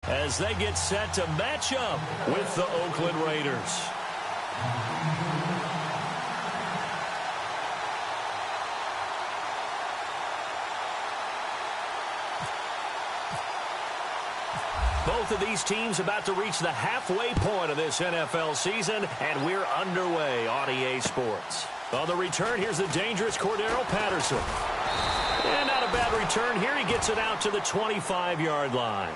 as they get set to match up with the Oakland Raiders. Both of these teams about to reach the halfway point of this NFL season, and we're underway on EA Sports. On the return, here's the dangerous Cordero Patterson. And not a bad return here. He gets it out to the 25-yard line.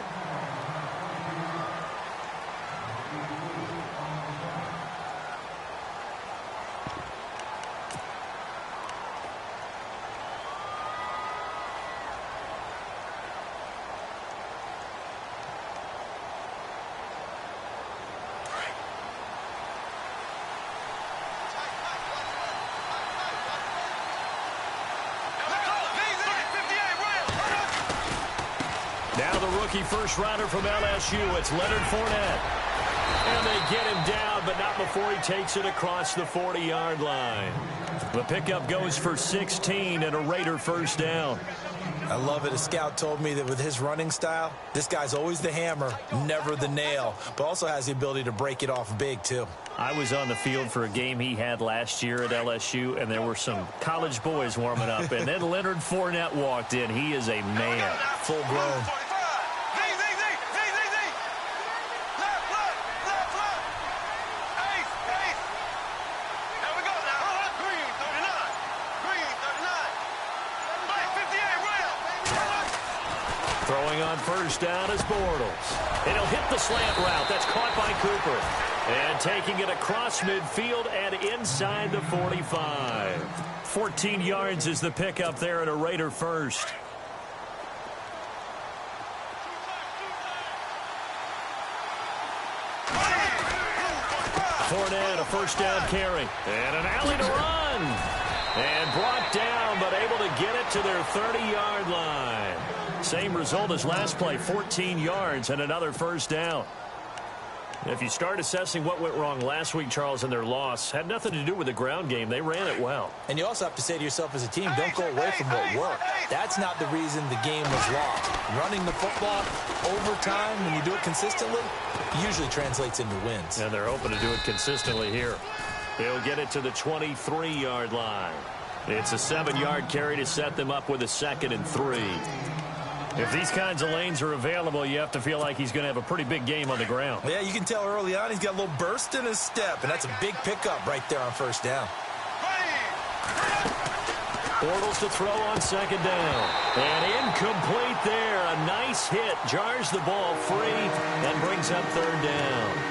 First rounder from LSU, it's Leonard Fournette. And they get him down, but not before he takes it across the 40-yard line. The pickup goes for 16 and a Raider first down. I love it. A scout told me that with his running style, this guy's always the hammer, never the nail, but also has the ability to break it off big, too. I was on the field for a game he had last year at LSU, and there were some college boys warming up, and then Leonard Fournette walked in. He is a man. Full grown. First down is Bortles. And he'll hit the slant route. That's caught by Cooper. And taking it across midfield and inside the 45. 14 yards is the pickup there at a Raider first. Fournette, a first down carry. And an alley to run. And brought down, but able to get it to their 30-yard line. Same result as last play, 14 yards and another first down. If you start assessing what went wrong last week, Charles, in their loss, had nothing to do with the ground game. They ran it well. And you also have to say to yourself as a team, don't go away from what worked. That's not the reason the game was lost. Running the football over time, when you do it consistently, usually translates into wins. And they're hoping to do it consistently here. They'll get it to the 23-yard line. It's a 7-yard carry to set them up with a 2nd and 3. If these kinds of lanes are available, you have to feel like he's going to have a pretty big game on the ground. Yeah, you can tell early on he's got a little burst in his step, and that's a big pickup right there on first down. Bortles to throw on 2nd down. And incomplete there. A nice hit. Jars the ball free and brings up 3rd down.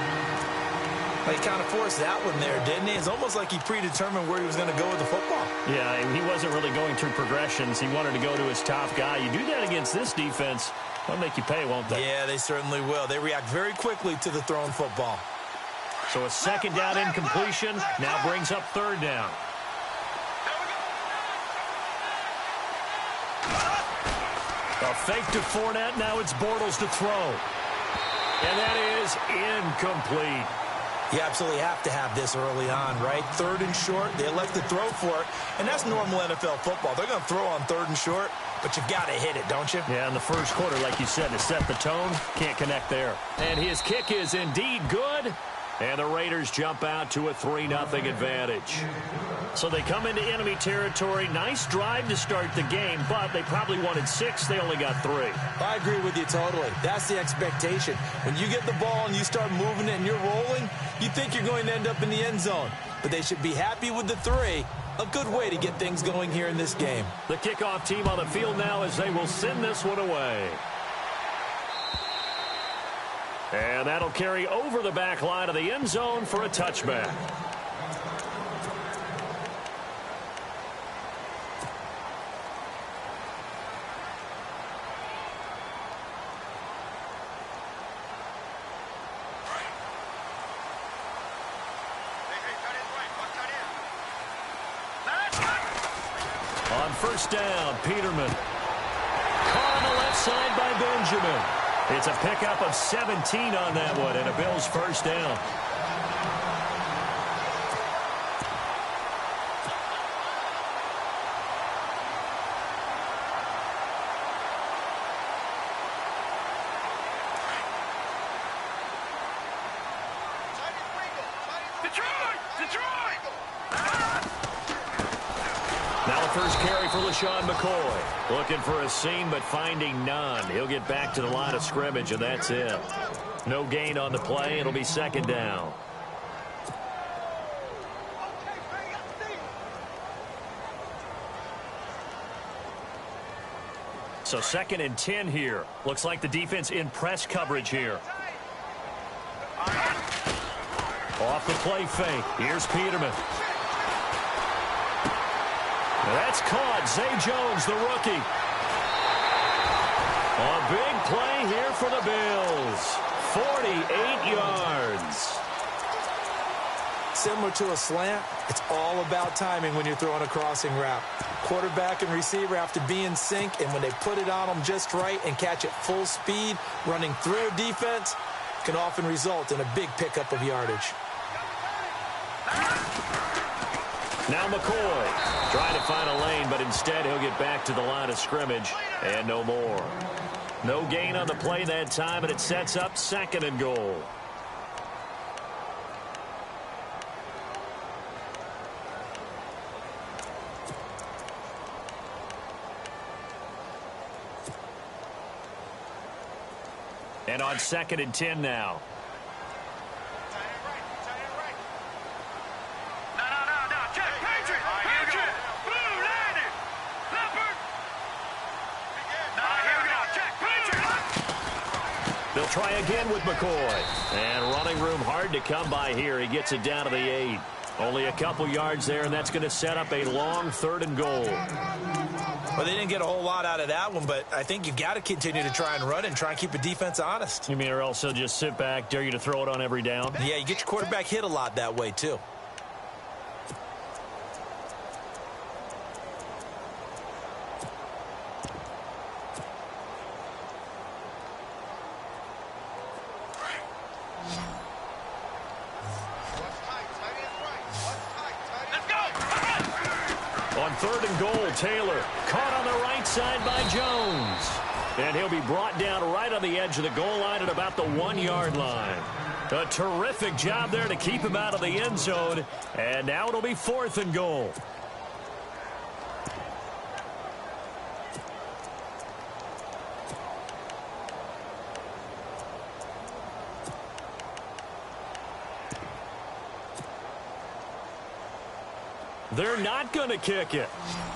He kind of forced that one there, didn't he? It's almost like he predetermined where he was going to go with the football. Yeah, he wasn't really going through progressions. He wanted to go to his top guy. You do that against this defense, they'll make you pay, won't they? Yeah, they certainly will. They react very quickly to the thrown football. So a 2nd down incompletion now brings up 3rd down. A fake to Fournette. Now it's Bortles to throw. And that is incomplete. You absolutely have to have this early on, right? 3rd and short, they elect to throw for it, and that's normal NFL football. They're going to throw on 3rd and short, but you've got to hit it, don't you? Yeah, in the first quarter, like you said, to set the tone, can't connect there. And his kick is indeed good, and the Raiders jump out to a 3-0 advantage. So they come into enemy territory. Nice drive to start the game, but they probably wanted 6. They only got 3. I agree with you totally. That's the expectation. When you get the ball and you start moving it and you're rolling, you think you're going to end up in the end zone. But they should be happy with the 3. A good way to get things going here in this game. The kickoff team on the field now as they will send this one away. And that'll carry over the back line of the end zone for a touchback. On first down, Peterman. Caught on the left side by Benjamin. It's a pickup of 17 on that one, and a Bills first down. Now the first carry for LeSean McCoy. Looking for a seam, but finding none. He'll get back to the line of scrimmage, and that's it. No gain on the play. It'll be second down. So 2nd and 10 here. Looks like the defense in press coverage here. Off the play fake. Here's Peterman. That's caught. Zay Jones, the rookie. A big play here for the Bills. 48 yards. Similar to a slant, it's all about timing when you're throwing a crossing route. Quarterback and receiver have to be in sync, and when they put it on them just right and catch it full speed, running through a defense can often result in a big pickup of yardage. Now McCoy trying to find a lane, but instead he'll get back to the line of scrimmage and no more. No gain on the play that time, and it sets up 2nd and goal. And on 2nd and 10 now. They'll try again with McCoy. And running room hard to come by here. He gets it down to the 8. Only a couple yards there, and that's going to set up a long 3rd and goal. Well, they didn't get a whole lot out of that one, but I think you got to continue to try and run and try and keep the defense honest. You mean or else they'll just sit back, dare you to throw it on every down? Yeah, you get your quarterback hit a lot that way, too. On 3rd and goal, Taylor caught on the right side by Jones. And he'll be brought down right on the edge of the goal line at about the 1-yard line. A terrific job there to keep him out of the end zone. And now it'll be 4th and goal. They're not going to kick it.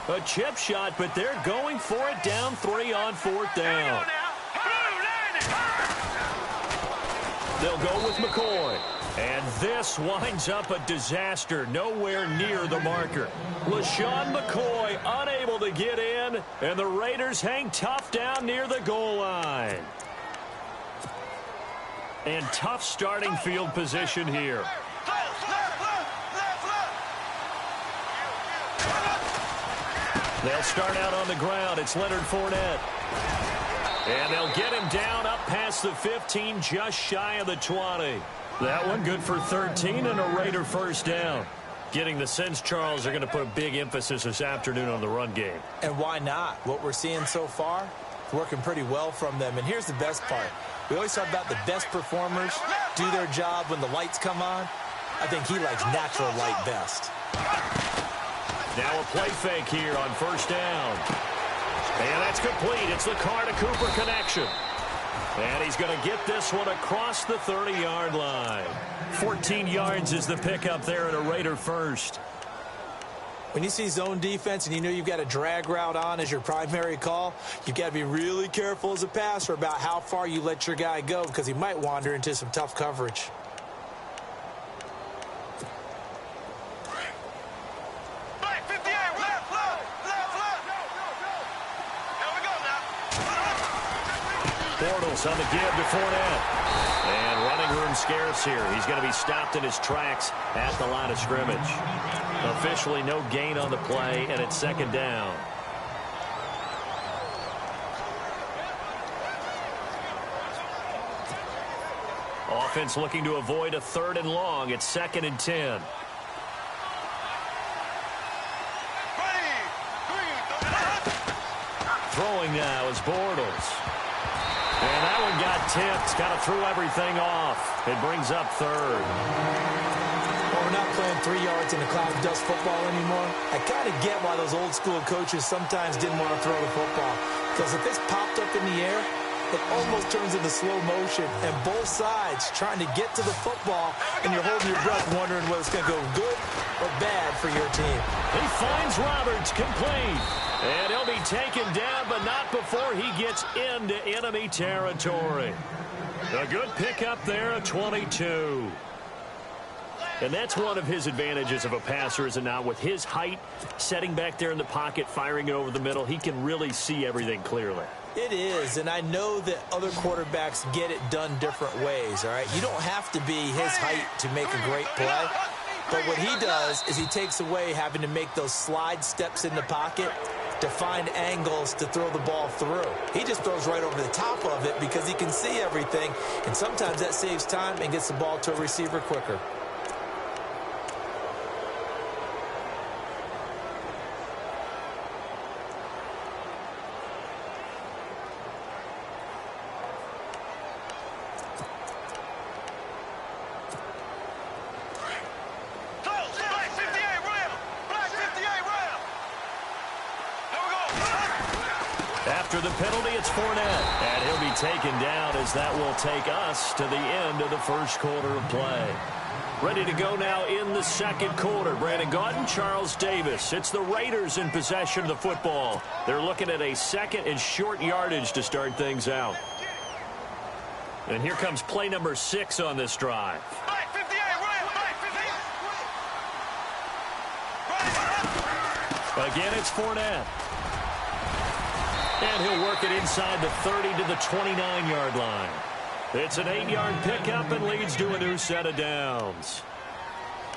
A chip shot, but they're going for it down 3 on 4th down. They'll go with McCoy. And this winds up a disaster nowhere near the marker. LeSean McCoy unable to get in, and the Raiders hang tough down near the goal line. And tough starting field position here. They'll start out on the ground. It's Leonard Fournette. And they'll get him down up past the 15, just shy of the 20. That one good for 13 and a Raider first down. Getting the sense, Charles, they're going to put a big emphasis this afternoon on the run game. And why not? What we're seeing so far, working pretty well from them. And here's the best part. We always talk about the best performers do their job when the lights come on. I think he likes natural light best. Now a play fake here on first down. And that's complete. It's the Carr to Cooper connection. And he's going to get this one across the 30-yard line. 14 yards is the pickup there at a Raider first. When you see zone defense and you know you've got a drag route on as your primary call, you've got to be really careful as a passer about how far you let your guy go because he might wander into some tough coverage. Bortles on the give to Fournette. And running room scarce here. He's going to be stopped in his tracks at the line of scrimmage. Officially no gain on the play, and it's second down. Offense looking to avoid a 3rd and long. It's 2nd and 10. Throwing now is Bortles. And that one got tipped. Kind of threw everything off. It brings up 3rd. we're not playing 3 yards in a cloud of dust football anymore, I kind of get why those old school coaches sometimes didn't want to throw the football. Because if it's popped up in the air, it almost turns into slow motion, and both sides trying to get to the football, and you're holding your breath wondering whether it's going to go good or bad for your team. He finds Roberts complete, and he'll be taken down, but not before he gets into enemy territory. A good pickup there at 22. And that's one of his advantages of a passer, is it not? With his height, setting back there in the pocket, firing it over the middle, he can really see everything clearly. It is, and I know that other quarterbacks get it done different ways, all right? You don't have to be his height to make a great play, but what he does is he takes away having to make those slide steps in the pocket to find angles to throw the ball through. He just throws right over the top of it because he can see everything, and sometimes that saves time and gets the ball to a receiver quicker. After the penalty, it's Fournette, and he'll be taken down as that will take us to the end of the first quarter of play. Ready to go now in the second quarter. Brandon Gaudin, Charles Davis. It's the Raiders in possession of the football. They're looking at a second and short yardage to start things out. And here comes play number 6 on this drive. Again, it's Fournette. And he'll work it inside the 30 to the 29-yard line. It's an 8-yard pickup and leads to a new set of downs.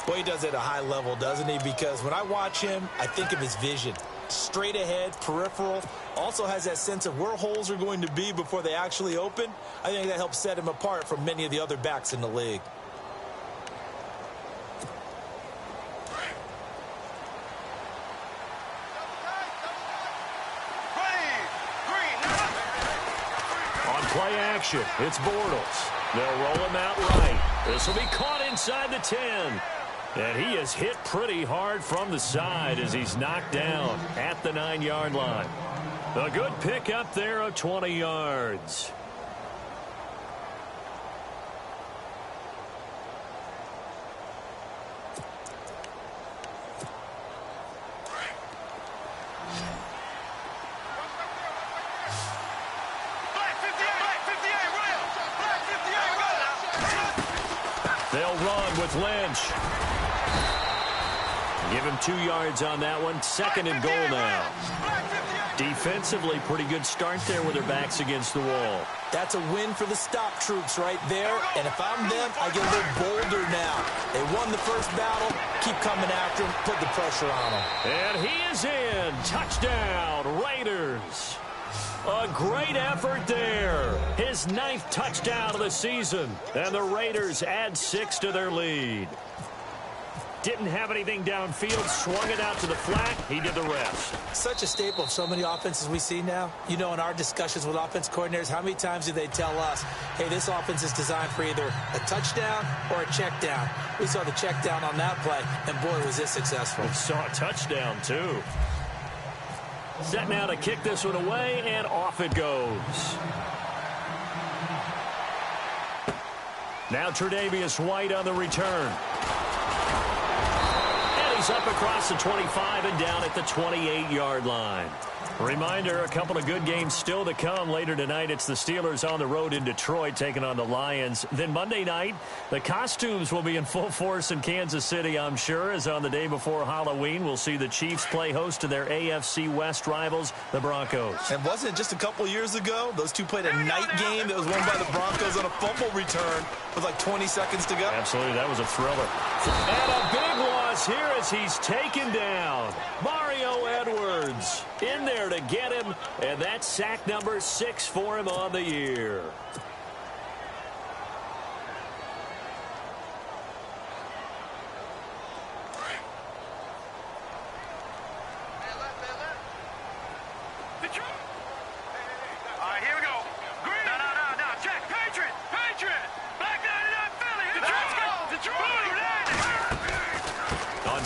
Well, he does it at a high level, doesn't he? Because when I watch him, I think of his vision. Straight ahead, peripheral. Also has that sense of where holes are going to be before they actually open. I think that helps set him apart from many of the other backs in the league. Play action. It's Bortles. They'll roll him out right. This will be caught inside the 10. And he is hit pretty hard from the side as he's knocked down at the 9-yard line. A good pickup there of 20 yards. They'll run with Lynch. Give him 2 yards on that one. Second and goal now. Defensively, pretty good start there with their backs against the wall. That's a win for the stop troops right there. And if I'm them, I get a little bolder now. They won the first battle. Keep coming after him. Put the pressure on him. And he is in. Touchdown, Raiders. A great effort there. His 9th touchdown of the season. And the Raiders add 6 to their lead. Didn't have anything downfield. Swung it out to the flat. He did the rest. Such a staple of so many offenses we see now. You know, in our discussions with offense coordinators, how many times do they tell us, hey, this offense is designed for either a touchdown or a check down. We saw the check down on that play, and boy, was it successful. We saw a touchdown, too. Set now to kick this one away, and off it goes. Now Tre'Davious White on the return. And he's up across the 25 and down at the 28-yard line. Reminder, a couple of good games still to come. Later tonight, it's the Steelers on the road in Detroit taking on the Lions. Then Monday night, the costumes will be in full force in Kansas City, I'm sure, as on the day before Halloween, we'll see the Chiefs play host to their AFC West rivals, the Broncos. And wasn't it just a couple years ago, those two played a night game that was won by the Broncos on a fumble return with like 20 seconds to go? Absolutely, that was a thriller. And a big loss here as he's taken down. Mario Edwards in there to get him, and that's sack number 6 for him on the year.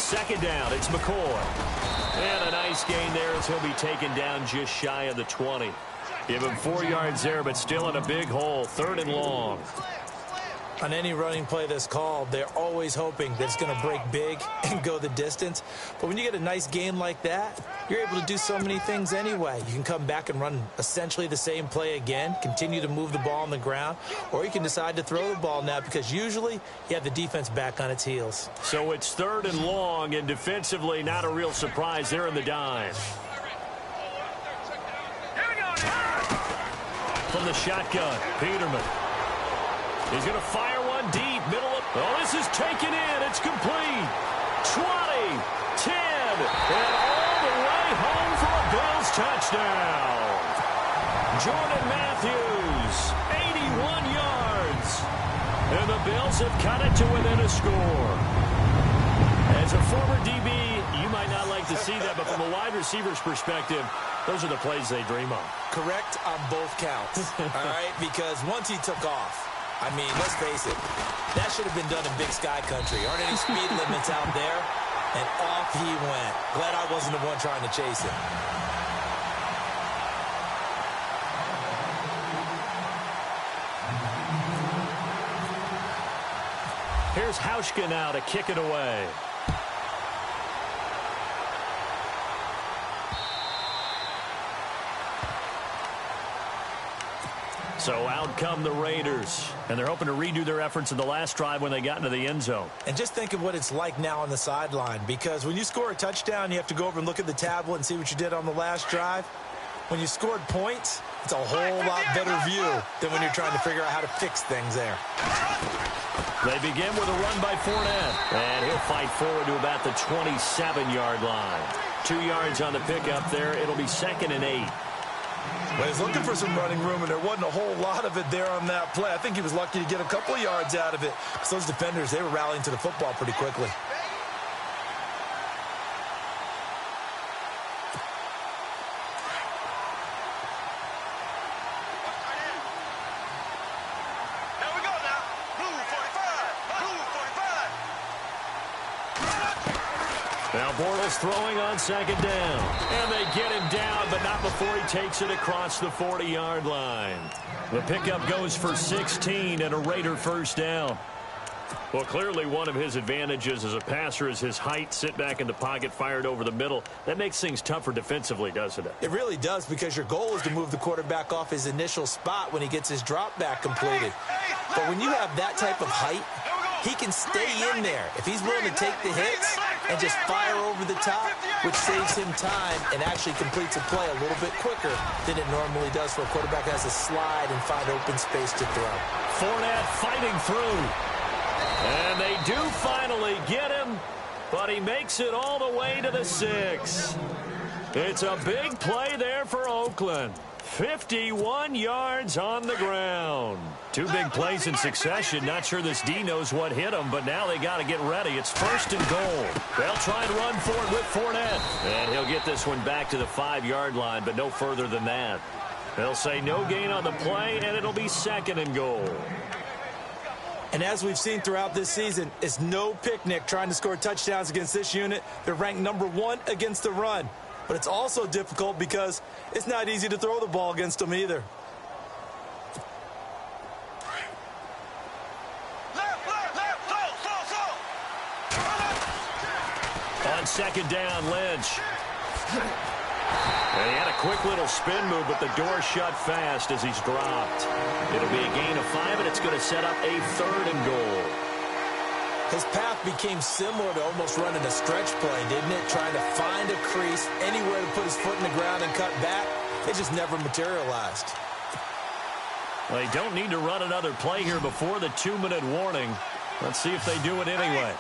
second down. It's McCoy. And a nice gain there as he'll be taken down just shy of the 20. Give him 4 yards there, but still in a big hole. 3rd and long. On any running play that's called, they're always hoping that it's going to break big and go the distance. But when you get a nice gain like that, you're able to do so many things anyway. You can come back and run essentially the same play again, continue to move the ball on the ground, or you can decide to throw the ball now because usually you have the defense back on its heels. So it's 3rd and long, and defensively not a real surprise there in the dime. From the shotgun, Peterman. He's going to fire one deep, middle of... Oh, this is taken in. It's complete. 20, 10, and all the way home for a Bills touchdown. Jordan Matthews, 81 yards. And the Bills have cut it to within a score. As a former DB, you might not like to see that, but from a wide receiver's perspective, those are the plays they dream of. Correct on both counts, all right? Because once he took off, I mean, let's face it, that should have been done in Big Sky Country. Aren't any speed limits out there? And off he went. Glad I wasn't the one trying to chase him. Here's Hauschka now to kick it away. So out come the Raiders, and they're hoping to redo their efforts in the last drive when they got into the end zone. And just think of what it's like now on the sideline, because when you score a touchdown, you have to go over and look at the tablet and see what you did on the last drive. When you scored points, it's a whole lot better view than when you're trying to figure out how to fix things there. They begin with a run by Fournette, and he'll fight forward to about the 27-yard line. 2 yards on the pickup there. It'll be 2nd and 8. Well, he's looking for some running room, and there wasn't a whole lot of it there on that play. I think he was lucky to get a couple of yards out of it, because those defenders, they were rallying to the football pretty quickly. Now Bortles throwing on 2nd down. And they get him down, but not before he takes it across the 40-yard line. The pickup goes for 16 and a Raider 1st down. Well, clearly one of his advantages as a passer is his height. Sit back in the pocket, fired over the middle. That makes things tougher defensively, doesn't it? It really does, because your goal is to move the quarterback off his initial spot when he gets his drop back completed. But when you have that type of height, he can stay in there if he's willing to take the hits and just fire over the top, which saves him time and actually completes a play a little bit quicker than it normally does for a quarterback that has to slide and find open space to throw. Fournette fighting through. And they do finally get him, but he makes it all the way to the 6. It's a big play there for Oakland. 51 yards on the ground. 2 big plays in succession. Not sure this D knows what hit him, but now they got to get ready. It's 1st and goal. They'll try and run for it with Fournette. And he'll get this one back to the 5-yard line, but no further than that. They'll say no gain on the play, and it'll be 2nd and goal. And as we've seen throughout this season, it's no picnic trying to score touchdowns against this unit. They're ranked number 1 against the run. But it's also difficult because it's not easy to throw the ball against them either. On 2nd down, Lynch. And he had a quick little spin move, but the door shut fast as he's dropped. It'll be a gain of 5, and it's going to set up a 3rd and goal. His path became similar to almost running a stretch play, didn't it? Trying to find a crease, anywhere to put his foot in the ground and cut back. It just never materialized. Well, they don't need to run another play here before the 2-minute warning. Let's see if they do it anyway.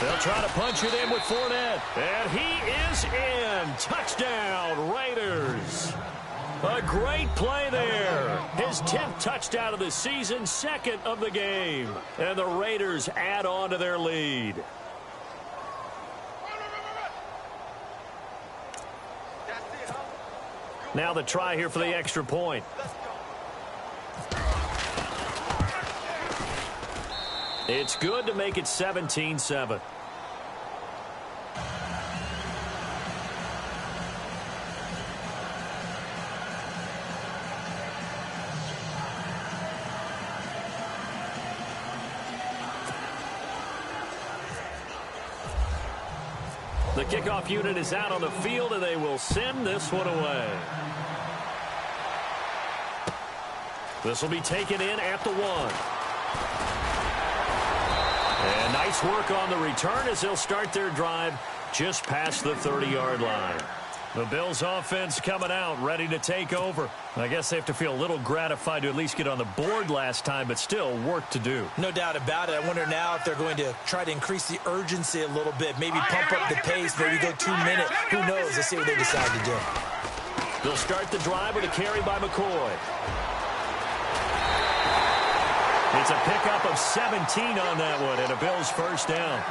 They'll try to punch it in with Fournette. And he is in. Touchdown, Raiders. A great play there. His 10th touchdown of the season, 2nd of the game. And the Raiders add on to their lead. Now the try here for the extra point. It's good to make it 17-7. The kickoff unit is out on the field, and they will send this one away. This will be taken in at the 1. And nice work on the return as they'll start their drive just past the 30-yard line. The Bills offense coming out, ready to take over. I guess they have to feel a little gratified to at least get on the board last time, but still work to do. No doubt about it. I wonder now if they're going to try to increase the urgency a little bit, maybe pump up the pace, maybe go 2 minutes. Who knows? Let's see what they decide to do. They'll start the drive with a carry by McCoy. It's a pickup of 17 on that one, and a Bills first down.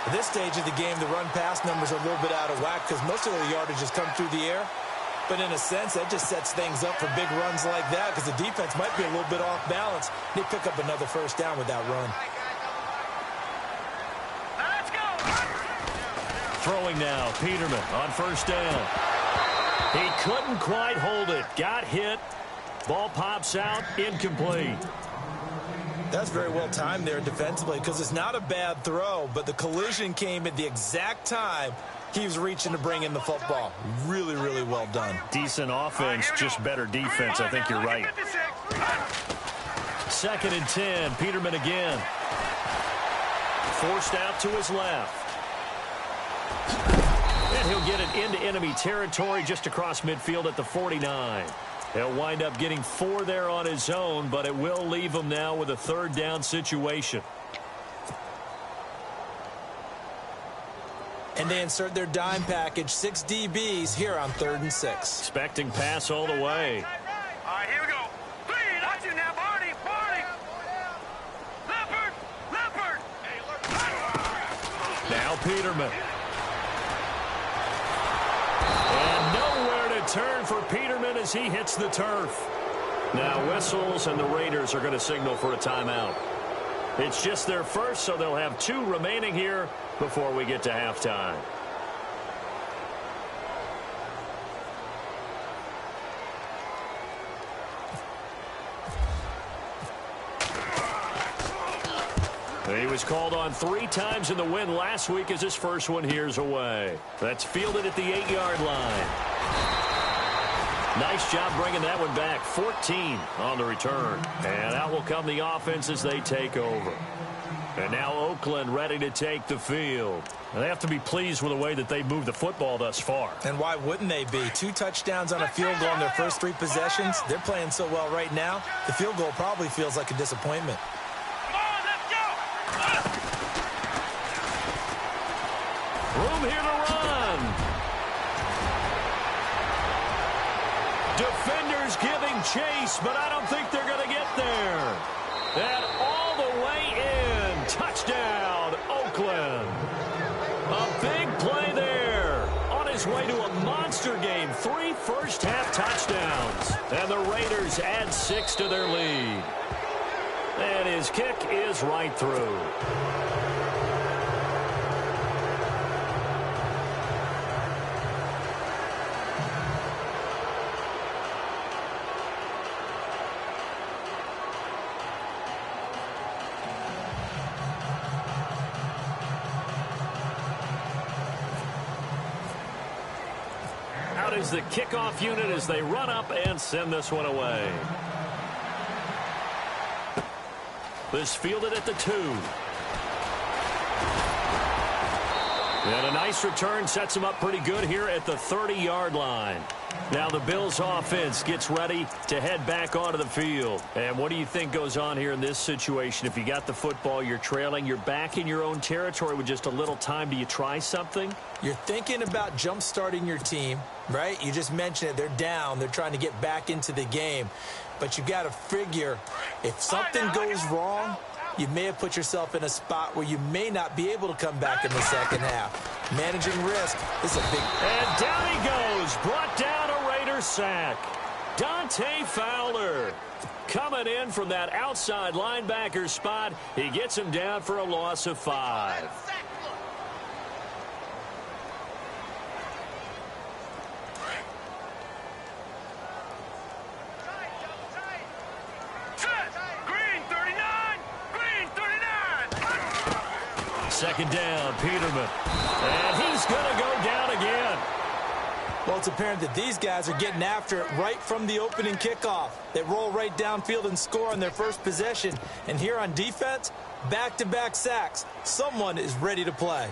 At this stage of the game, the run-pass numbers are a little bit out of whack because most of the yardage has come through the air. But in a sense, that just sets things up for big runs like that because the defense might be a little bit off balance. They pick up another first down with that run. Let's go. Throwing now, Peterman on first down. He couldn't quite hold it. Got hit. Ball pops out, incomplete. That's very well timed there defensively because it's not a bad throw, but the collision came at the exact time he was reaching to bring in the football. Really, really well done. Decent offense, just better defense. I think you're right. 2nd and 10, Peterman again. Forced out to his left. And he'll get it into enemy territory just across midfield at the 49. He'll wind up getting 4 there on his own, but it will leave him now with a 3rd down situation. And they insert their dime package, 6 DBs here on 3rd and 6. Expecting pass all the way. All right, here we go. 3, that's you now, Barney. Leopard. Now Peterman. And nowhere to turn for Peterman as he hits the turf. Now whistles, and the Raiders are going to signal for a timeout. It's just their first, so they'll have 2 remaining here before we get to halftime. He was called on 3 times in the win last week as his first one here's away. That's fielded at the 8-yard line. Nice job bringing that one back. 14 on the return. And out will come the offense as they take over. And now Oakland ready to take the field. And they have to be pleased with the way that they moved the football thus far. And why wouldn't they be? 2 touchdowns on a field goal in their first 3 possessions. They're playing so well right now, the field goal probably feels like a disappointment. Room here to run. Defenders giving chase, but I don't think they're going to get there. And all the way in. Touchdown, Oakland. A big play there. On his way to a monster game. 3 first-half touchdowns. And the Raiders add 6 to their lead. And his kick is right through. Is the kickoff unit as they run up and send this one away. This fielded at the 2. And a nice return sets him up pretty good here at the 30-yard line. Now the Bills offense gets ready to head back onto the field. And what do you think goes on here in this situation? If you got the football, you're trailing, you're back in your own territory with just a little time. Do you try something? You're thinking about jump-starting your team, right? You just mentioned it. They're down. They're trying to get back into the game. But you got to figure if something goes wrong, you may have put yourself in a spot where you may not be able to come back in the second half. Managing risk is a big... And down he goes. Brought down a Raider sack. Dante Fowler coming in from that outside linebacker spot. He gets him down for a loss of 5. Second down, Peterman. And he's going to go down again. Well, it's apparent that these guys are getting after it right from the opening kickoff. They roll right downfield and score on their first possession. And here on defense, back-to-back sacks. Someone is ready to play.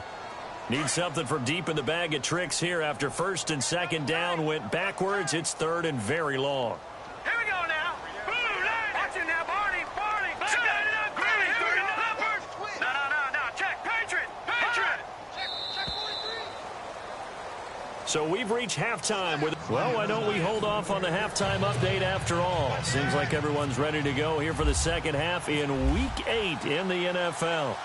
Need something from deep in the bag of tricks here after first and second down went backwards. It's third and very long. Here we go now. Watch it now, Barney. No. Check. Patriot. So we've reached halftime with, well, why don't we hold off on the halftime update after all? Seems like everyone's ready to go here for the second half in Week 8 in the NFL.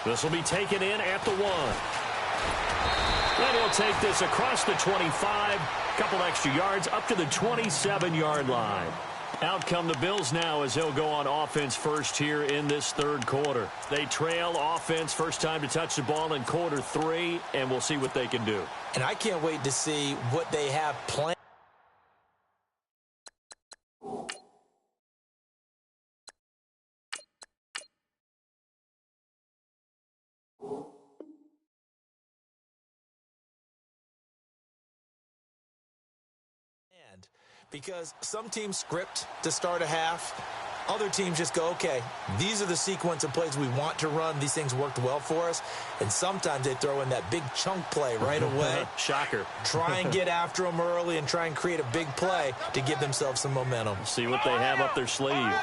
This will be taken in at the 1. And he'll take this across the 25, couple extra yards up to the 27-yard line. Out come the Bills now as they'll go on offense first here in this third quarter. They trail offense, first time to touch the ball in quarter 3, and we'll see what they can do. And I can't wait to see what they have planned. Because some teams script to start a half. Other teams just go, okay, these are the sequence of plays we want to run. These things worked well for us. And sometimes they throw in that big chunk play right away. Shocker. Try and get after them early and try and create a big play to give themselves some momentum. See what they have up their sleeve.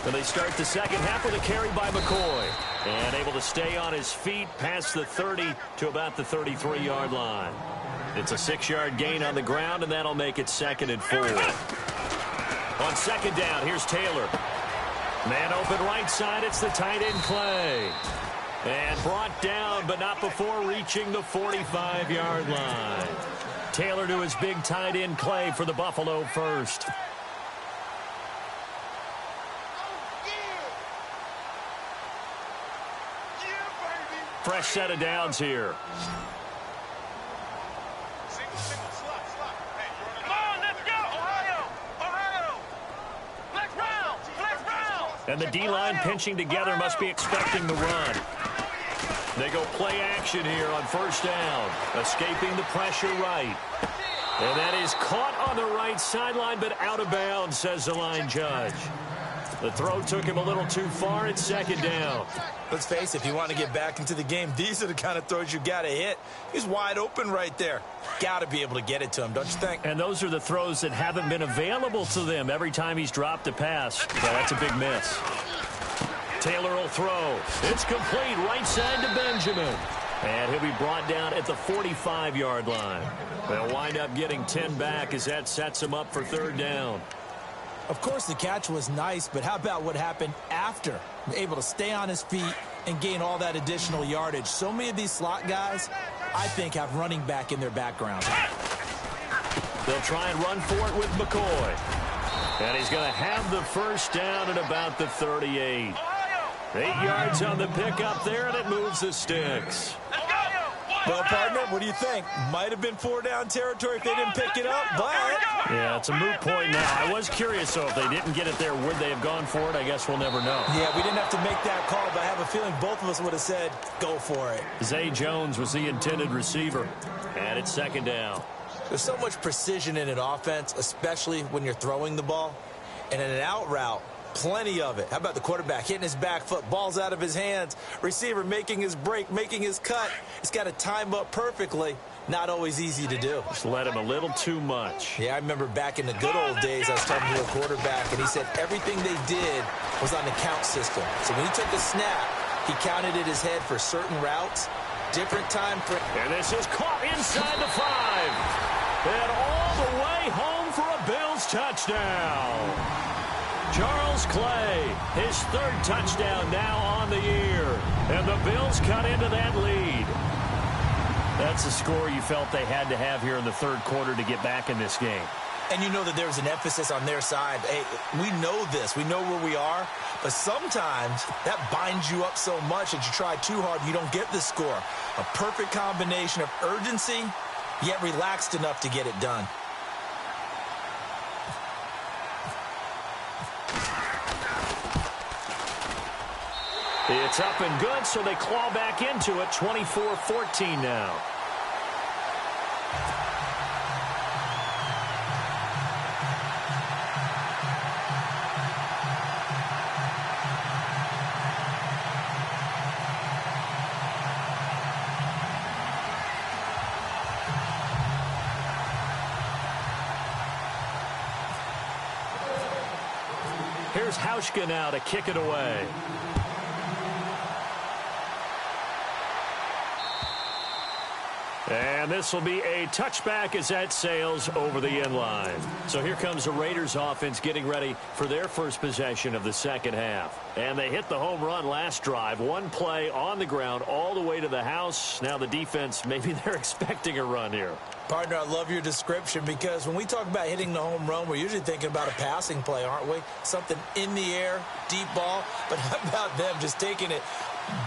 And they start the second half with a carry by McCoy. And able to stay on his feet past the 30 to about the 33-yard line. It's a 6-yard gain on the ground, and that'll make it 2nd and 4. On second down, here's Taylor. Man open right side, it's the tight end Clay. And brought down, but not before reaching the 45-yard line. Taylor to his big tight end Clay for the Buffalo first. Fresh set of downs here. Come on, let's go. Ohio. Flex round. And the D-line pinching together must be expecting the run. They go play action here on first down. Escaping the pressure right. And that is caught on the right sideline, but out of bounds, says the line judge. The throw took him a little too far. It's second down. Let's face it, if you want to get back into the game, these are the kind of throws you got to hit. He's wide open right there. Got to be able to get it to him, don't you think? And those are the throws that haven't been available to them every time he's dropped a pass. Well, that's a big miss. Taylor will throw. It's complete right side to Benjamin. And he'll be brought down at the 45-yard line. They'll wind up getting 10 back as that sets him up for third down. Of course, the catch was nice, but how about what happened after? Able to stay on his feet and gain all that additional yardage. So many of these slot guys, I think, have running back in their background. They'll try and run for it with McCoy. And he's going to have the first down at about the 38. 8 yards on the pickup there, and it moves the sticks. Well, partner, what do you think? Might have been 4-down territory if they didn't pick it up, but... Yeah, it's a moot point now. I was curious, though, if they didn't get it there, would they have gone for it? I guess we'll never know. Yeah, we didn't have to make that call, but I have a feeling both of us would have said, go for it. Zay Jones was the intended receiver, and it's second down. There's so much precision in an offense, especially when you're throwing the ball. And in an out route, plenty of it. How about the quarterback hitting his back foot, balls out of his hands, receiver making his break, making his cut. He's got to time up perfectly. Not always easy to do. Just let him a little too much. Yeah, I remember back in the good old days, I was talking to a quarterback, and he said everything they did was on the count system. So when he took a snap, he counted in his head for certain routes, different time frame. And this is caught inside the 5. And all the way home for a Bills touchdown. Charles Clay, his third touchdown now on the year. And the Bills cut into that lead. That's the score you felt they had to have here in the third quarter to get back in this game. And you know that there's an emphasis on their side. Hey, we know this. We know where we are. But sometimes that binds you up so much that you try too hard and you don't get the score. A perfect combination of urgency, yet relaxed enough to get it done. It's up and good, so they claw back into it, 24-14 now. Here's Hauschka now to kick it away. And this will be a touchback as that sails over the end line. So here comes the Raiders offense getting ready for their first possession of the second half. And they hit the home run last drive. One play on the ground all the way to the house. Now the defense, maybe they're expecting a run here. Partner, I love your description because when we talk about hitting the home run, we're usually thinking about a passing play, aren't we? Something in the air, deep ball. But how about them just taking it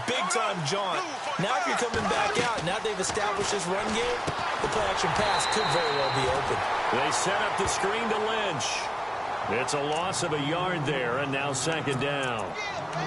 big-time jaunt? Now if you're coming back out, now they've established this run game, the play-action pass could very well be open. They set up the screen to Lynch. It's a loss of a yard there, and now second down.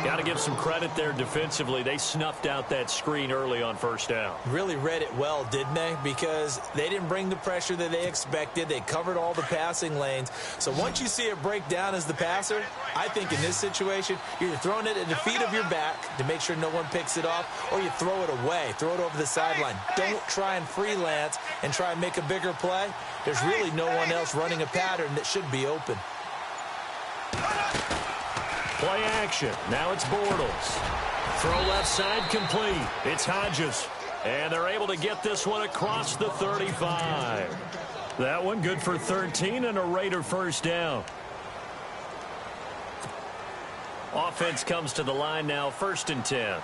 Got to give some credit there defensively. They snuffed out that screen early on first down. Really read it well, didn't they? Because they didn't bring the pressure that they expected. They covered all the passing lanes. So once you see it break down as the passer, I think in this situation, you're either throwing it at the feet of your back to make sure no one picks it off, or you throw it away, throw it over the sideline. Don't try and freelance and try and make a bigger play. There's really no one else running a pattern that should be open. Play action. Now it's Bortles. Throw left side complete. It's Hodges. And they're able to get this one across the 35. That one good for 13 and a Raider first down. Offense comes to the line now, 1st and 10.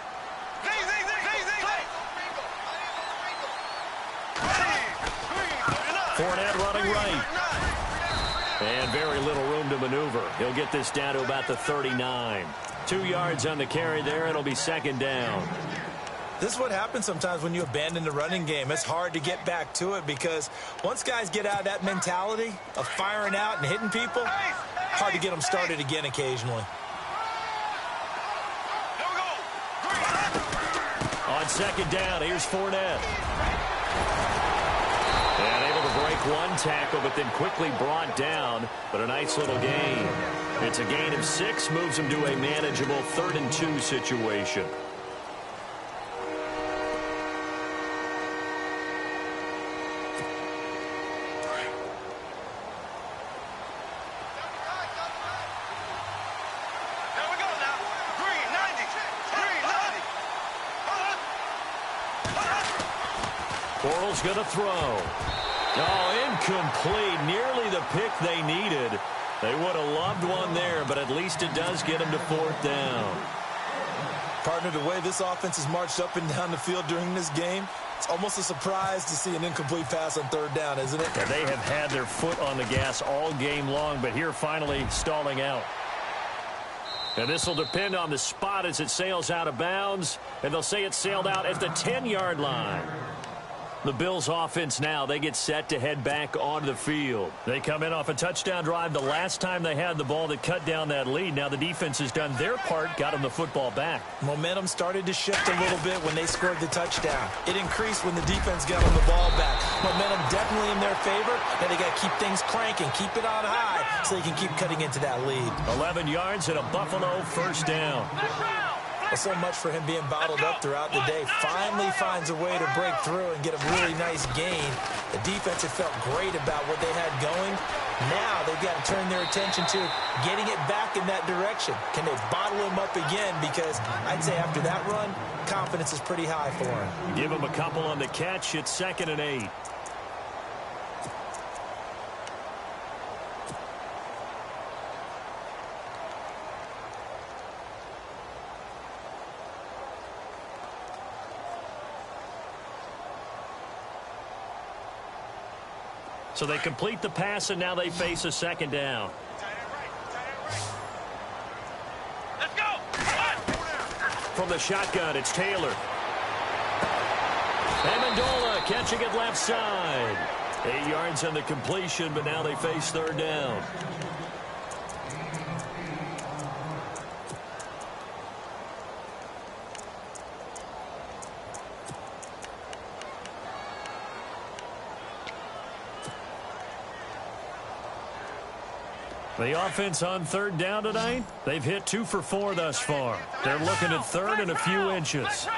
Fournette running right. And very little room to maneuver. He'll get this down to about the 39. 2 yards on the carry there. It'll be second down. This is what happens sometimes when you abandon the running game. It's hard to get back to it because once guys get out of that mentality of firing out and hitting people, hard to get them started again occasionally. On second down, here's Fournette. And able to break one tackle, but then quickly brought down. But a nice little gain. It's a gain of 6, moves him to a manageable 3rd and 2 situation. Bortles going to throw. Oh, incomplete. Nearly the pick they needed. They would have loved one there, but at least it does get them to 4th down. Partner, the way this offense has marched up and down the field during this game, it's almost a surprise to see an incomplete pass on 3rd down, isn't it? Yeah, they have had their foot on the gas all game long, but here finally stalling out. And this will depend on the spot as it sails out of bounds, and they'll say it sailed out at the 10-yard line. The Bills offense now, they get set to head back onto the field. They come in off a touchdown drive the last time they had the ball that cut down that lead. Now the defense has done their part, got them the football back. Momentum started to shift a little bit when they scored the touchdown. It increased when the defense got them the ball back. Momentum definitely in their favor. Now they got to keep things cranking, keep it on high so they can keep cutting into that lead. 11 yards and a Buffalo first down. Well, so much for him being bottled up throughout the day. Finally finds a way to break through and get a really nice gain. The defense had felt great about what they had going. Now they've got to turn their attention to getting it back in that direction. Can they bottle him up again? Because I'd say after that run, confidence is pretty high for him. Give him a couple on the catch. It's 2nd and 8. So they complete the pass, and now they face a second down. Let's go. From the shotgun, it's Taylor. Amendola catching it left side. 8 yards on the completion, but now they face third down. The offense on third down tonight, they've hit 2 for 4 thus far. They're looking at third and a few inches.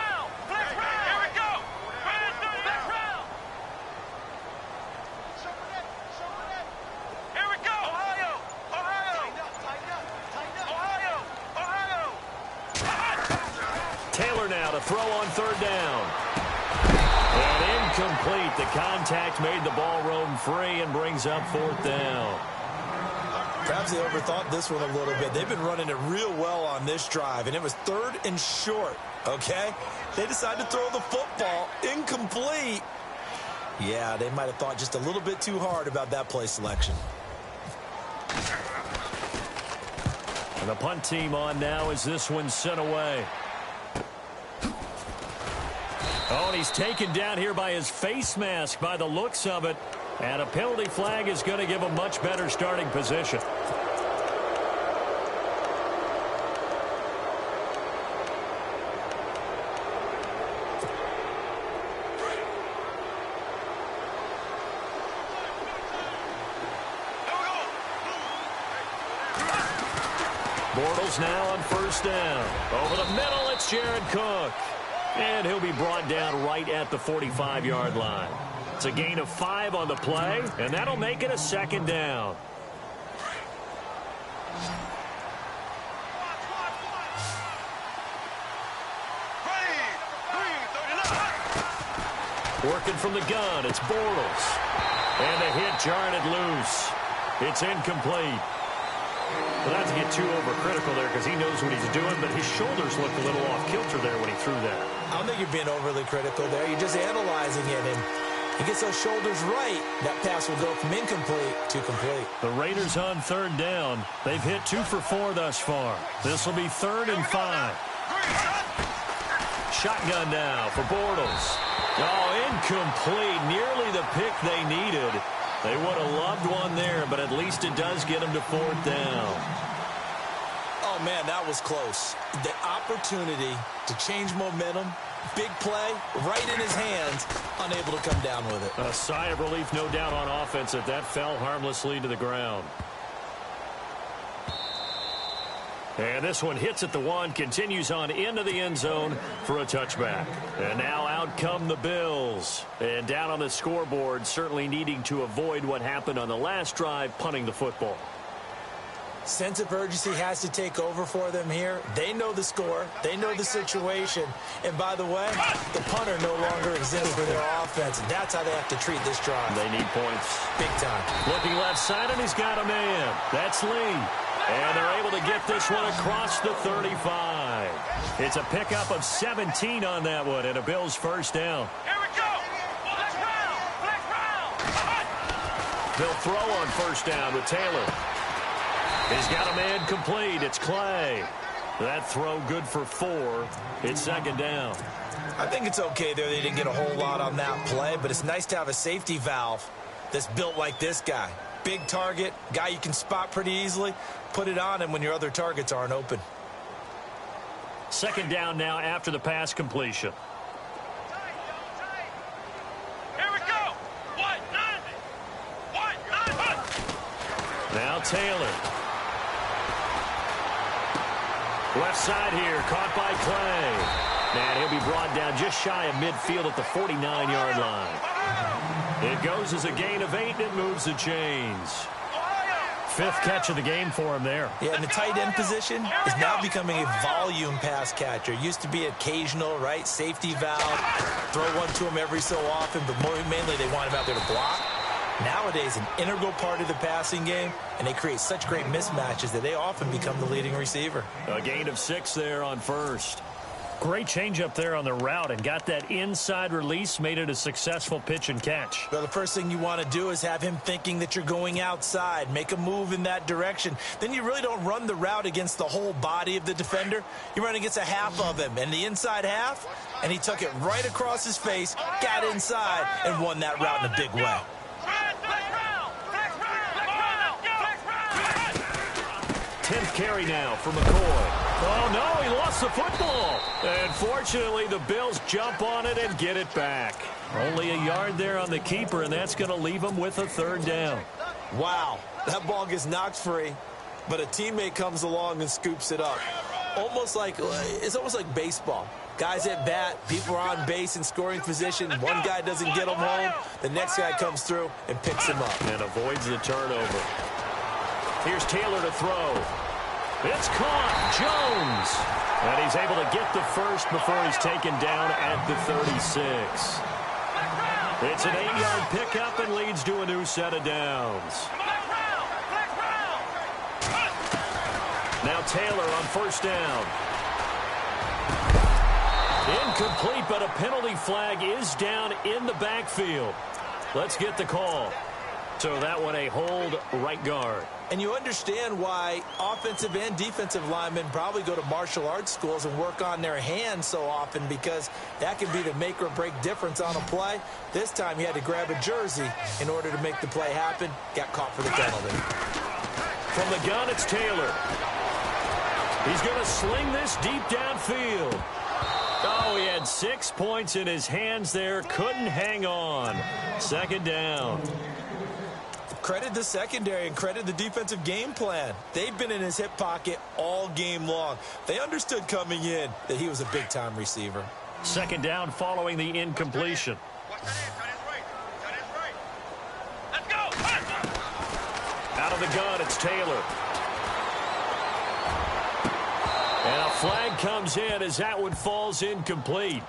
Taylor now to throw on third down. And incomplete. The contact made the ball roam free and brings up fourth down. Perhaps they overthought this one a little bit. They've been running it real well on this drive, and it was third and short, okay? They decided to throw the football incomplete. Yeah, they might have thought just a little bit too hard about that play selection. And the punt team on now as this one's sent away. Oh, and he's taken down here by his face mask by the looks of it. And a penalty flag is going to give a much better starting position. Bortles now on first down. Over the middle, it's Jared Cook. And he'll be brought down right at the 45-yard line. It's a gain of 5 on the play, and that'll make it a second down. Working from the gun, it's Bortles. And the hit jarred it loose. It's incomplete. Well, not to get too overcritical there because he knows what he's doing, but his shoulders looked a little off kilter there when he threw that. I don't think you're being overly critical there. You're just analyzing it, and he gets those shoulders right. That pass will go from incomplete to complete. The Raiders on third down. They've hit 2 for 4 thus far. This will be 3rd and 5. Shotgun now for Bortles. Oh, incomplete. Nearly the pick they needed. They would have loved one there, but at least it does get them to 4th down. Oh, man, that was close. The opportunity to change momentum, big play, right in his hands, unable to come down with it. A sigh of relief, no doubt, on offense that fell harmlessly to the ground. And this one hits at the 1, continues on into the end zone for a touchback. And now out come the Bills. And down on the scoreboard, certainly needing to avoid what happened on the last drive, punting the football. Sense of urgency has to take over for them here. They know the score. They know the situation. And by the way, the punter no longer exists for their offense. That's how they have to treat this drive. They need points. Big time. Looking left side, and he's got a man. That's Lee. And they're able to get this one across the 35. It's a pickup of 17 on that one, and a Bills first down. Here we go. Let's round. Let's round. They'll throw on first down with Taylor. He's got a man complete. It's Clay. That throw good for 4. It's 2nd down. I think it's okay there. They didn't get a whole lot on that play, but it's nice to have a safety valve that's built like this guy. Big target, guy you can spot pretty easily. Put it on him when your other targets aren't open. 2nd down now after the pass completion. Here we go. What? Now Taylor. Left side here, caught by Clay. And he'll be brought down just shy of midfield at the 49-yard line. It goes as a gain of 8, and it moves the chains. 5th catch of the game for him there. Yeah, and the tight end position is now becoming a volume pass catcher. Used to be occasional, right? Safety valve. Throw one to him every so often, but mainly they want him out there to block. Nowadays, an integral part of the passing game, and they create such great mismatches that they often become the leading receiver. A gain of 6 there on first. Great change up there on the route and got that inside release, made it a successful pitch and catch. Well, the first thing you want to do is have him thinking that you're going outside, make a move in that direction. Then you really don't run the route against the whole body of the defender. You run against a half of him, and the inside half, and he took it right across his face, got inside, and won that route in a big way. 10th carry now for McCoy. Oh, no, he lost the football. And fortunately, the Bills jump on it and get it back. Only a yard there on the keeper, and that's going to leave him with a 3rd down. Wow, that ball gets knocked free, but a teammate comes along and scoops it up. It's almost like baseball. Guys at bat, people are on base in scoring position. One guy doesn't get him home. The next guy comes through and picks him up. And avoids the turnover. Here's Taylor to throw. It's caught. Jones. And he's able to get the first before he's taken down at the 36. It's an 8-yard pickup and leads to a new set of downs. Now Taylor on 1st down. Incomplete, but a penalty flag is down in the backfield. Let's get the call. So that one a hold right guard. And you understand why offensive and defensive linemen probably go to martial arts schools and work on their hands so often, because that can be the make or break difference on a play. This time he had to grab a jersey in order to make the play happen. Got caught for the penalty. From the gun, it's Taylor. He's going to sling this deep downfield. Oh, he had 6 points in his hands there. Couldn't hang on. 2nd down. Credit the secondary and credit the defensive game plan. They've been in his hip pocket all game long. They understood coming in that he was a big-time receiver. 2nd down following the incompletion. Let's go. Out of the gun, it's Taylor. And a flag comes in as that one falls incomplete.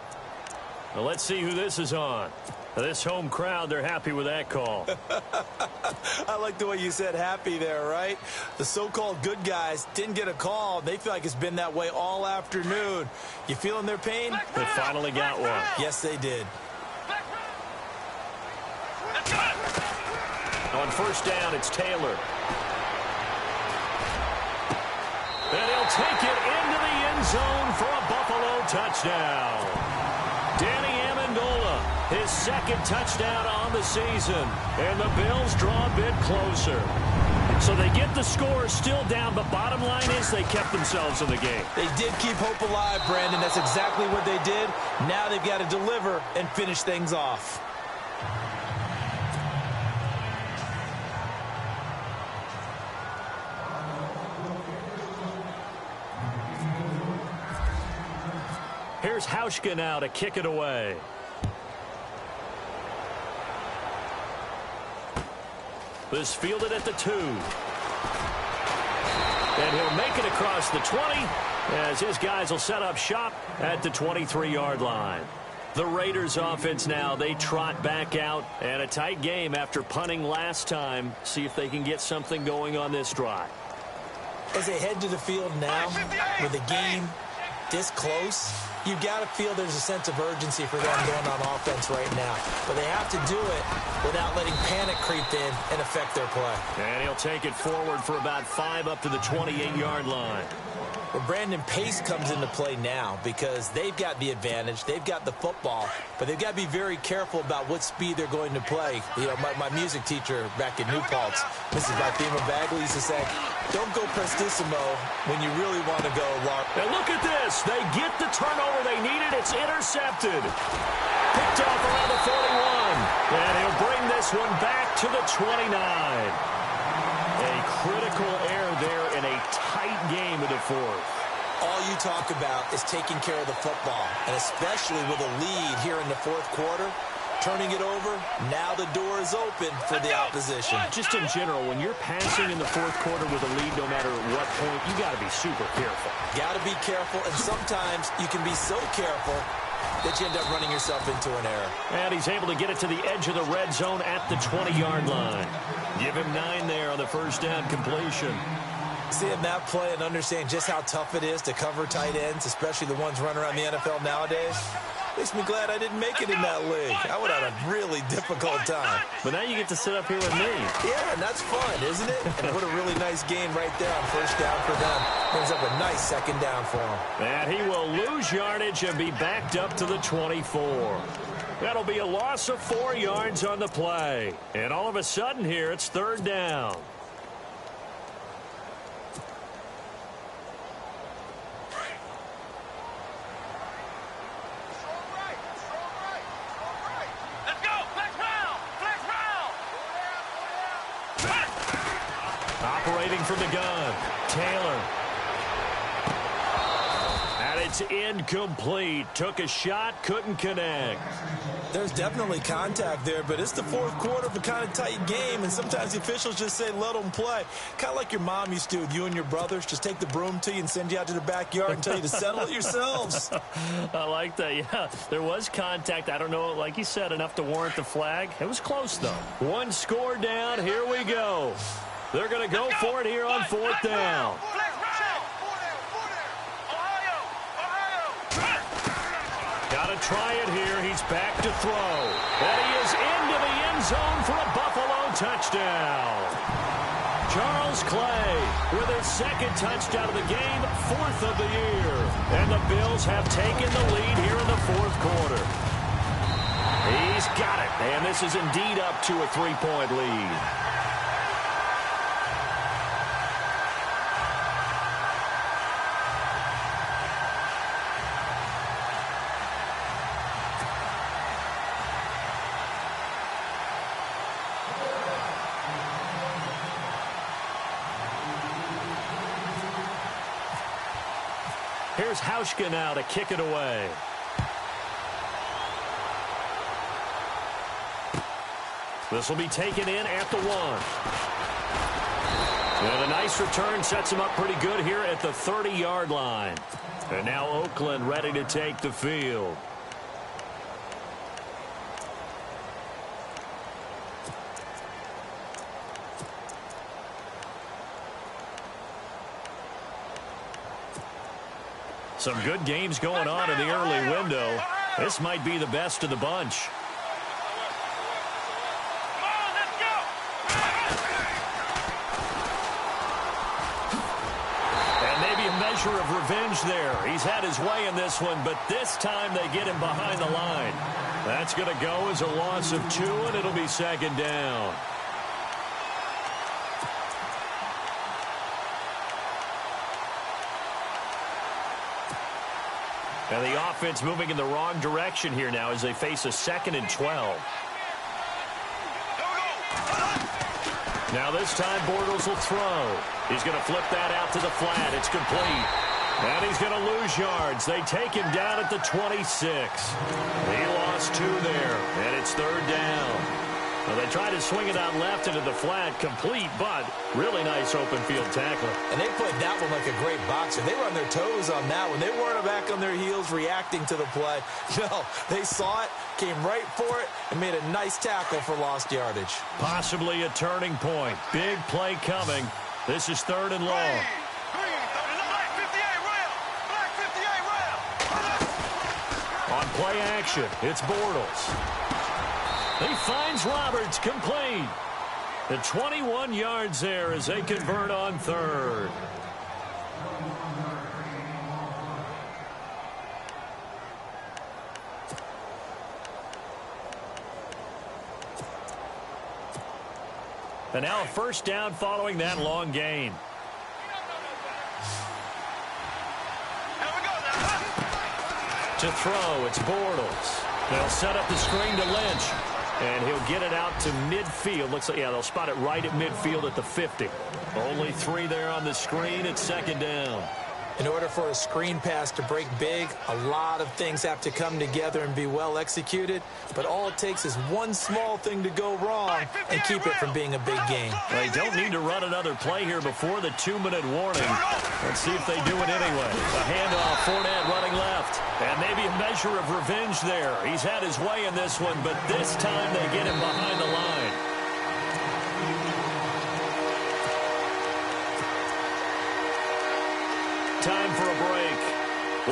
Well, let's see who this is on. This home crowd, they're happy with that call. I like the way you said happy there, right? The so-called good guys didn't get a call. They feel like it's been that way all afternoon. You feeling their pain? They finally got one. Yes, they did. On 1st down, it's Taylor. And he'll take it into the end zone for a Buffalo touchdown. Danny Amendola, his 2nd touchdown on the season. And the Bills draw a bit closer. So they get the score still down, but bottom line is they kept themselves in the game. They did keep hope alive, Brandon. That's exactly what they did. Now they've got to deliver and finish things off. Here's Hauschka now to kick it away. This fielded at the 2. And he'll make it across the 20 as his guys will set up shop at the 23-yard line. The Raiders offense now, they trot back out, and a tight game after punting last time. See if they can get something going on this drive. As they head to the field now, with the game this close, you've got to feel there's a sense of urgency for them going on offense right now. But they have to do it without letting panic creep in and affect their play. And he'll take it forward for about 5 up to the 28-yard line. Well, Brandon, pace comes into play now because they've got the advantage. They've got the football, but they've got to be very careful about what speed they're going to play. You know, my music teacher back in New Paltz, Mrs. Vifema Bagley, used to say, don't go prestissimo when you really want to go large. And look at this. They get the turnover they needed. It's intercepted. Picked off around the 41. And he'll bring this one back to the 29. A critical error there in a tight game in the 4th. All you talk about is taking care of the football, and especially with a lead here in the 4th quarter. Turning it over, now the door is open for the opposition. Just in general, when you're passing in the 4th quarter with a lead, no matter what point, you got to be super careful. Got to be careful, and sometimes you can be so careful that you end up running yourself into an error. And he's able to get it to the edge of the red zone at the 20-yard line. Give him 9 there on the 1st down completion. Seeing that play and understanding just how tough it is to cover tight ends, especially the ones running around the NFL nowadays, makes me glad I didn't make it in that league. I would have a really difficult time. But now you get to sit up here with me. Yeah, and that's fun, isn't it? And what a really nice gain right there on first down for them. Brings up a nice second down for him. And he will lose yardage and be backed up to the 24. That'll be a loss of 4 yards on the play. And all of a sudden here, it's third down. Operating from the gun, Taylor. And it's incomplete. Took a shot, couldn't connect. There's definitely contact there, but it's the fourth quarter of a kind of tight game, and sometimes the officials just say, let them play. Kind of like your mom used to with you and your brothers. Just take the broom to you and send you out to the backyard and tell you to settle it yourselves. I like that, yeah. There was contact. I don't know, like you said, enough to warrant the flag. It was close, though. One score down. Here we go. They're going to go for it here on fourth down. Got to try it here. He's back to throw. And he is into the end zone for a Buffalo touchdown. Charles Clay with his second touchdown of the game, 4th of the year. And the Bills have taken the lead here in the fourth quarter. He's got it. And this is indeed up to a 3-point lead. Here's Hauschka now to kick it away. This will be taken in at the 1. And a nice return sets him up pretty good here at the 30-yard line. And now Oakland ready to take the field. Some good games going on in the early window. This might be the best of the bunch. And maybe a measure of revenge there. He's had his way in this one, but this time they get him behind the line. That's going to go as a loss of 2, and it'll be second down. And the offense moving in the wrong direction here now as they face a 2nd and 12. Now this time Bortles will throw. He's going to flip that out to the flat. It's complete. And he's going to lose yards. They take him down at the 26. He lost 2 there, and it's third down. Well, they tried to swing it out left into the flat, complete, but really nice open field tackle. And they played that one like a great boxer. They were on their toes on that one. They weren't back on their heels reacting to the play. No, they saw it, came right for it, and made a nice tackle for lost yardage. Possibly a turning point. Big play coming. This is third and long. On play action, it's Bortles. He finds Roberts, complete. The 21 yards there as they convert on third. And now a first down following that long gain. To throw, it's Bortles. They'll set up the screen to Lynch. And he'll get it out to midfield. Looks like, yeah, they'll spot it right at midfield at the 50. Only 3 there on the screen. It's second down. In order for a screen pass to break big, a lot of things have to come together and be well executed. But all it takes is one small thing to go wrong and keep it from being a big game. They don't need to run another play here before the 2-minute warning. Let's see if they do it anyway. A handoff, Fournette running left. And maybe a measure of revenge there. He's had his way in this one, but this time they get him behind the line.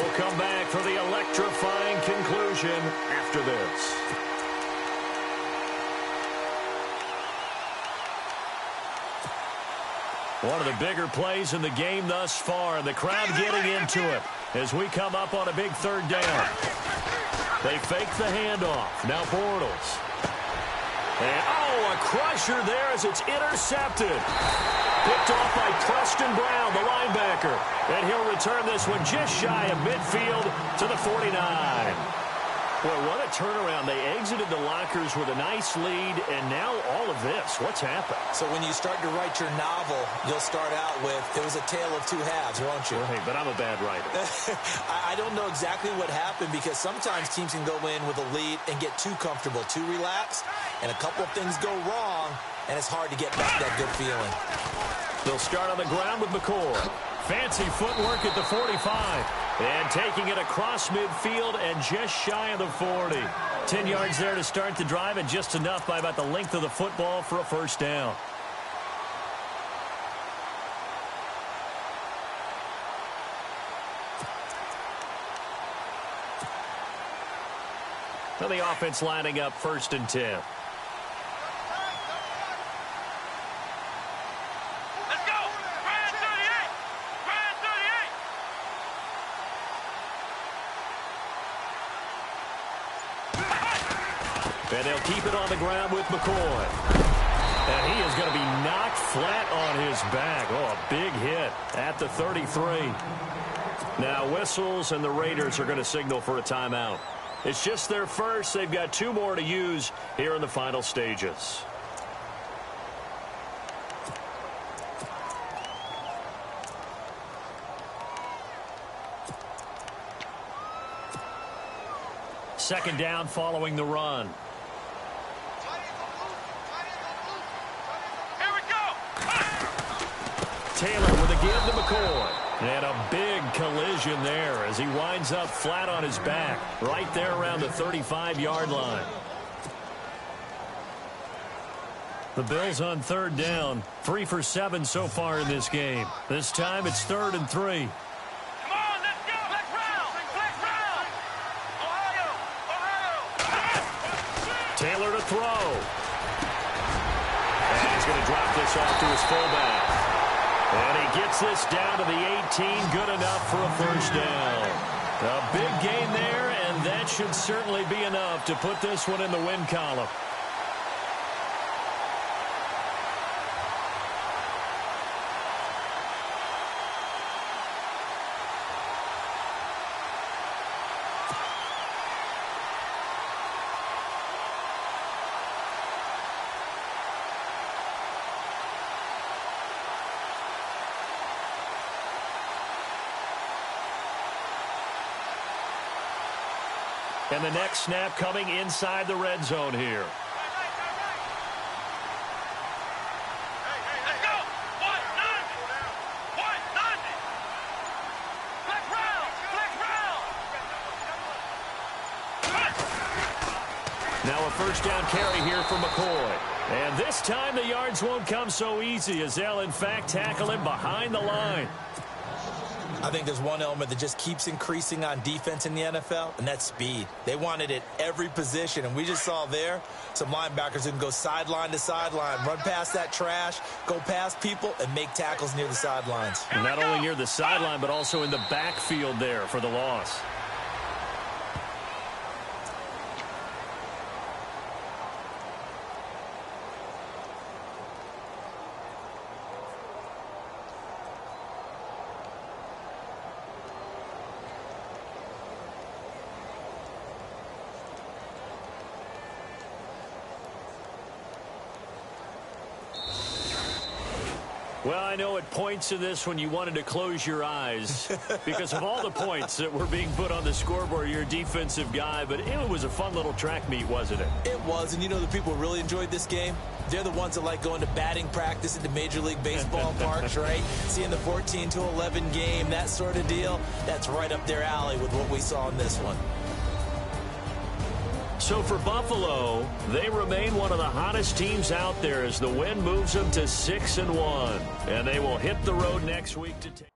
We'll come back for the electrifying conclusion after this. One of the bigger plays in the game thus far, and the crowd getting into it as we come up on a big third down. They fake the handoff. Now Bortles. And, a crusher there as it's intercepted. Picked off by Preston Brown, the linebacker. And he'll return this one just shy of midfield to the 49. Boy, what a turnaround. They exited the lockers with a nice lead, and now all of this. What's happened? So when you start to write your novel, you'll start out with, it was a tale of two halves, won't you? Right, but I'm a bad writer. I don't know exactly what happened because sometimes teams can go in with a lead and get too comfortable, too relaxed, and a couple of things go wrong, and it's hard to get back that good feeling. They'll start on the ground with McCoy. Fancy footwork at the 45. And taking it across midfield and just shy of the 40. 10 yards there to start the drive, and just enough by about the length of the football for a first down. So the offense lining up 1st and 10. And they'll keep it on the ground with McCoy. And he is going to be knocked flat on his back. Oh, a big hit at the 33. Now whistles, and the Raiders are going to signal for a timeout. It's just their first. They've got 2 more to use here in the final stages. Second down following the run. Taylor with a give to McCoy. And a big collision there as he winds up flat on his back right there around the 35-yard line. The Bills on 3rd down. 3 for 7 so far in this game. This time it's 3rd and 3. Come on, let's go. Flex round. Flex round. Ohio. Taylor to throw. And he's going to drop this off to his fullback. And he gets this down to the 18, good enough for a first down. A big gain there, and that should certainly be enough to put this one in the win column. And the next snap coming inside the red zone here. Let's go. 190. 190. Flex round. Flex round. Now a first down carry here for McCoy. And this time the yards won't come so easy as they'll in fact tackle him behind the line. I think there's one element that just keeps increasing on defense in the NFL, and that's speed. They want it at every position, and we just saw there some linebackers who can go sideline to sideline, run past that trash, go past people, and make tackles near the sidelines. And not only near the sideline, but also in the backfield there for the loss. Well, I know at points in this when you wanted to close your eyes because of all the points that were being put on the scoreboard. You're a defensive guy, but it was a fun little track meet, wasn't it? It was, and you know the people who really enjoyed this game? They're the ones that like going to batting practice at the Major League Baseball parks, right? Seeing the 14-11 game, that sort of deal. That's right up their alley with what we saw in this one. So for Buffalo, they remain one of the hottest teams out there as the win moves them to 6-1. And they will hit the road next week to take